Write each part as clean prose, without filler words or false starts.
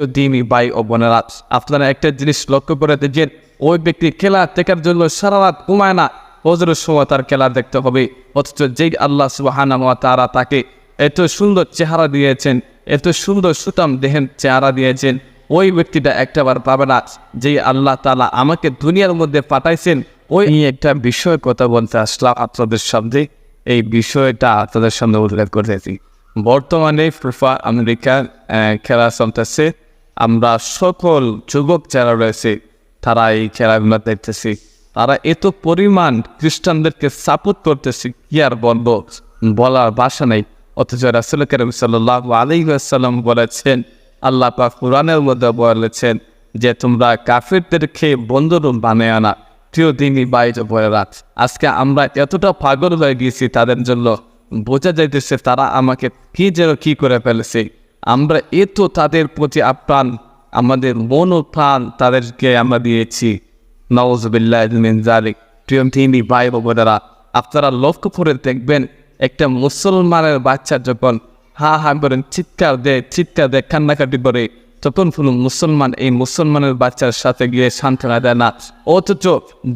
দিনী ভাই ও বোনেরা, আপনারা একটা জিনিস লক্ষ্য করে দেখেন, ওই ব্যক্তি খেলা দেখার জন্য সারা রাত ঘুমায় না, ফজরের সময় তার খেলা দেখতে হবে। অথচ যেই আল্লাহ সুবহানাহু ওয়া তাআলা তাকে এত সুন্দর চেহারা দিয়েছেন, এত সুন্দর সুঠাম দেহের চেহারা দিয়েছেন, ওই ব্যক্তিটা একটাবার পাবে না। যেই আল্লাহ তাআলা আমাকে দুনিয়ার মধ্যে পাঠাইছেন, ওই একটা বিষয়ের কথা বলতে আসলাম আপনাদের সামনে। এই বিষয়টা আপনাদের সামনে উল্লেখ করতেছি। বর্তমানে ফিফা আমেরিকার খেলা চলতেছে। আমরা সকল যুবক যারা রয়েছে তারা এই খেলাগুলো দেখতেছি। তারা এত পরিমাণ খ্রিস্টানদেরকে সাপোর্ট করতেছে, কি আর বলবো, বলার ভাষা নেই। অথচ রাসূল কারীম সাল্লাল্লাহু আলাইহি ওয়াসাল্লাম বলেছেন, আল্লাহ পাক কুরআনের মধ্যে বলেছেন যে তোমরা কাফিরদেরকে বন্ধু বানায় না। প্রিয় দিনী ভাই ও বোনেরা, আজকে আমরা এতটা পাগল হয়ে গিয়েছি তাদের জন্য, বোঝা যাইতেছে তারা আমাকে কি করে ফেলেছে। আমরা এত তাদের প্রতি আপ্রাণ, আমাদের মন ও প্রাণ তাদেরকে আমরা দিয়েছি। নাউযুবিল্লাহি মিন যালিক। প্রিয় দিনী ভাই ও বোনেরা, আপনারা লক্ষ্য করে দেখবেন, একটা মুসলমানের বাচ্চা যখন হা হা করেন চিৎকার দেয় কান্নাকাটি করে, তখন কোনো মুসলমান এই মুসলমানের বাচ্চার সাথে গিয়ে সান্ত্বনা দেয় না। অথচ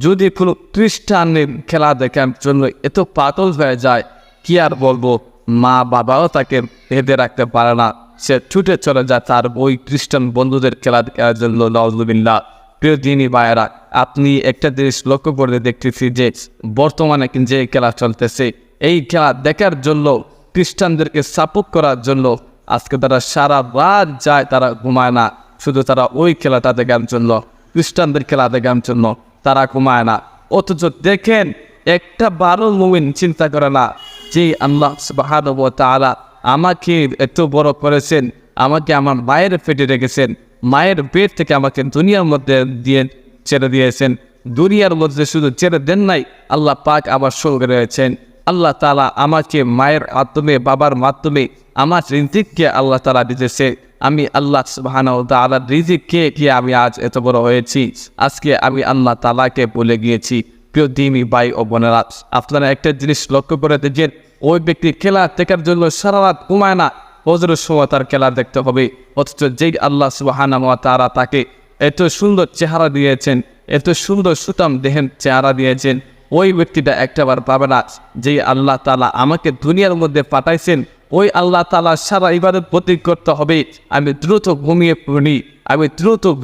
যদি কোনো খ্রিস্টানের খেলা দেখার জন্য এত পাগল হয়ে যায়, কি আর বলবো, মা বাবাও তাকে বেঁধে রাখতে পারে না, সে ছুটে চলে যায় তার ওই খ্রিস্টান বন্ধুদের খেলা দেখার জন্য। নাউযুবিল্লাহ। প্রিয় দিনী ভাইয়েরা, আপনি একটা জিনিস লক্ষ্য করে দেখতেছি যে বর্তমানে যে খেলা চলতেছে, এই খেলা দেখার জন্য, খ্রিস্টানদেরকে সাপোর্ট করার জন্য আজকে তারা সারা রাত যায়, তারা ঘুমায় না, শুধু তারা ওই খেলাটা দেখার জন্য, খ্রিস্টানদের খেলা দেখার জন্য তারা ঘুমায় না। অথচ দেখেন, একটা বারো মুমিন চিন্তা করে না যে আল্লাহ সুবহানাহু ওয়া তাআলা আমাকে এত বড় করেছেন, আমাকে আমার মায়ের পেটে রেখেছেন, মায়ের পেট থেকে আমাকে দুনিয়ার মধ্যে ছেড়ে দিয়েছেন। দুনিয়ার মধ্যে শুধু ছেড়ে দেন নাই, আল্লাহ পাক আমার সঙ্গে রয়েছেন। আল্লাহ তাআলা আমাকে মায়ের মাধ্যমে, বাবার মাধ্যমে আমার রিজিককে আল্লাহ তাআলা দিতেছে। আমি আল্লাহ সুবহানাহু ওয়া তাআলার রিজিক খেয়ে আমি আজ এত বড় হয়েছি। আজকে আমি আল্লাহ তাআলাকে ভুলে গিয়েছি। প্রিয় দিনী ভাই ও বোনেরা, আপনারা একটা জিনিস লক্ষ্য করে দেখেন, ওই ব্যক্তি খেলা দেখার জন্য সারা রাত ঘুমায় না, ফজরের সময় তার খেলা দেখতে হবে। অথচ যেই আল্লাহ সুবহানাহু ওয়া তাআলা তাকে এত সুন্দর চেহারা দিয়েছেন, এত সুন্দর সুঠাম দেহের চেহারা দিয়েছেন, ওই ব্যক্তিটা একটাবার পাবে না। যেই আল্লাহ তাআলা আমাকে দুনিয়ার মধ্যে পাঠাইছেন, ওই আল্লাহ তাআলা সারা ইবাদত প্রতিষ্ঠা করতে হবে। আমি দ্রুত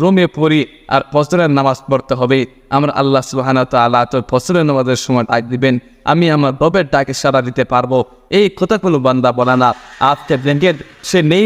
ঘুমিয়ে পড়ি আর ফজরের নামাজ পড়তে হবে। আমার আল্লাহ সুবহানাহু ওয়া তাআলা তো ফজরের নামাজের সময় ডাক দিবেন, আমি আমার রবের ডাকে সাড়া দিতে পারবো। এই কথা কোনো বান্দা বলে না। আজকে সে নেই